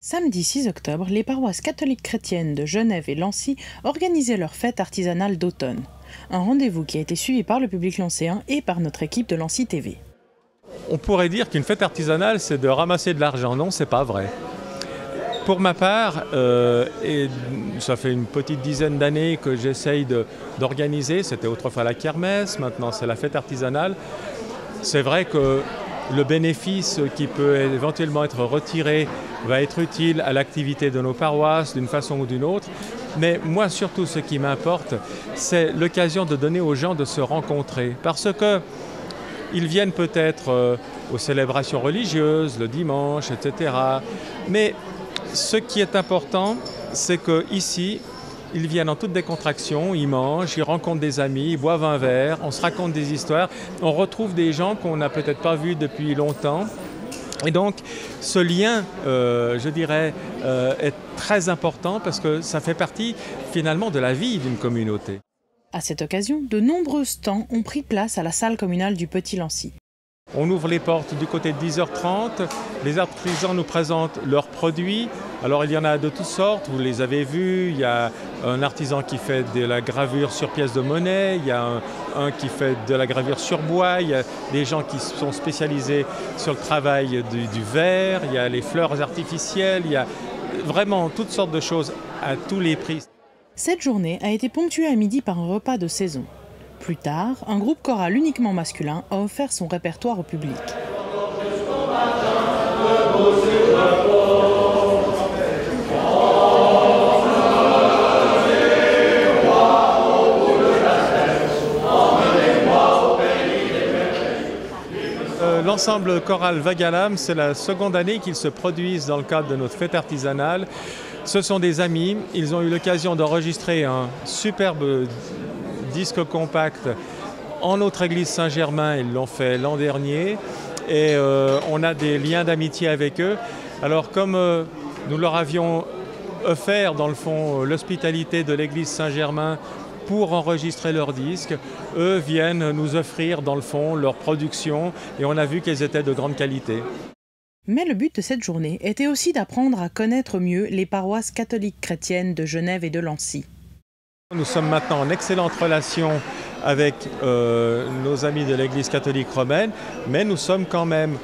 Samedi 6 octobre, les paroisses catholiques chrétiennes de Genève et Lancy organisaient leur fête artisanale d'automne. Un rendez-vous qui a été suivi par le public lancéen et par notre équipe de Lancy TV. On pourrait dire qu'une fête artisanale, c'est de ramasser de l'argent. Non, c'est pas vrai. Pour ma part, et ça fait une petite dizaine d'années que j'essaye d'organiser, c'était autrefois la kermesse, maintenant c'est la fête artisanale. C'est vrai que le bénéfice qui peut éventuellement être retiré va être utile à l'activité de nos paroisses d'une façon ou d'une autre. Mais moi, surtout, ce qui m'importe, c'est l'occasion de donner aux gens de se rencontrer. Parce qu'ils viennent peut-être aux célébrations religieuses, le dimanche, etc. Mais ce qui est important, c'est qu'ici, ils viennent en toute décontraction, ils mangent, ils rencontrent des amis, ils boivent un verre, on se raconte des histoires, on retrouve des gens qu'on n'a peut-être pas vus depuis longtemps. Et donc, ce lien, je dirais, est très important parce que ça fait partie finalement de la vie d'une communauté. À cette occasion, de nombreux stands ont pris place à la salle communale du Petit Lancy. On ouvre les portes du côté de 10h30, les artisans nous présentent leurs produits. Alors il y en a de toutes sortes, vous les avez vus, il y a un artisan qui fait de la gravure sur pièces de monnaie, il y a un qui fait de la gravure sur bois, il y a des gens qui sont spécialisés sur le travail du verre, il y a les fleurs artificielles, il y a vraiment toutes sortes de choses à tous les prix. Cette journée a été ponctuée à midi par un repas de saison. Plus tard, un groupe choral uniquement masculin a offert son répertoire au public. L'ensemble choral Vagalam, c'est la seconde année qu'ils se produisent dans le cadre de notre fête artisanale. Ce sont des amis, ils ont eu l'occasion d'enregistrer un superbe disque compact en notre église Saint-Germain, ils l'ont fait l'an dernier et on a des liens d'amitié avec eux. Alors comme nous leur avions offert dans le fond l'hospitalité de l'église Saint-Germain pour enregistrer leurs disques, eux viennent nous offrir dans le fond leur production et on a vu qu'elles étaient de grande qualité. Mais le but de cette journée était aussi d'apprendre à connaître mieux les paroisses catholiques chrétiennes de Genève et de Lancy. Nous sommes maintenant en excellente relation avec nos amis de l'Église catholique romaine, mais nous sommes quand même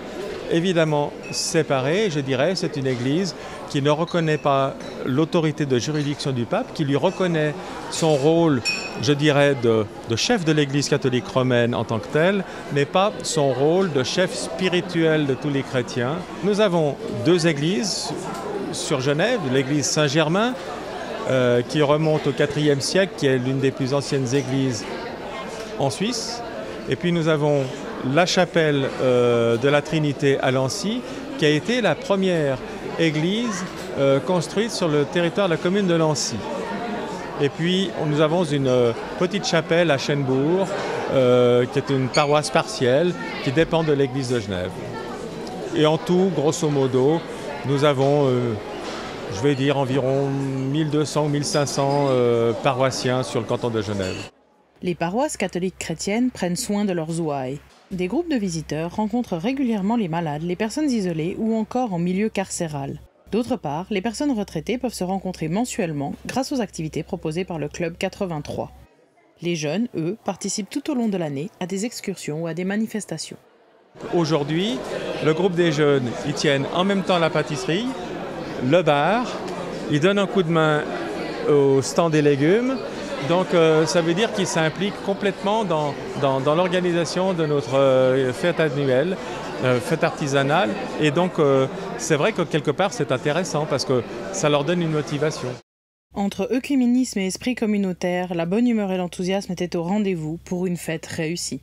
évidemment séparés. Je dirais, c'est une Église qui ne reconnaît pas l'autorité de juridiction du pape, qui lui reconnaît son rôle, je dirais, de chef de l'Église catholique romaine en tant que tel, mais pas son rôle de chef spirituel de tous les chrétiens. Nous avons deux églises sur Genève, l'Église Saint-Germain, qui remonte au IVe siècle, qui est l'une des plus anciennes églises en Suisse. Et puis nous avons la chapelle de la Trinité à Lancy, qui a été la première église construite sur le territoire de la commune de Lancy. Et puis nous avons une petite chapelle à Chenbourg, qui est une paroisse partielle, qui dépend de l'église de Genève. Et en tout, grosso modo, nous avons je vais dire environ 1200 ou 1500 paroissiens sur le canton de Genève. Les paroisses catholiques chrétiennes prennent soin de leurs ouailles. Des groupes de visiteurs rencontrent régulièrement les malades, les personnes isolées ou encore en milieu carcéral. D'autre part, les personnes retraitées peuvent se rencontrer mensuellement grâce aux activités proposées par le Club 83. Les jeunes, eux, participent tout au long de l'année à des excursions ou à des manifestations. Aujourd'hui, le groupe des jeunes, ils tiennent en même temps la pâtisserie, le bar, ils donnent un coup de main au stand des légumes. Donc ça veut dire qu'ils s'impliquent complètement dans l'organisation de notre fête annuelle, fête artisanale. Et donc c'est vrai que quelque part c'est intéressant parce que ça leur donne une motivation. Entre œcuménisme et esprit communautaire, la bonne humeur et l'enthousiasme étaient au rendez-vous pour une fête réussie.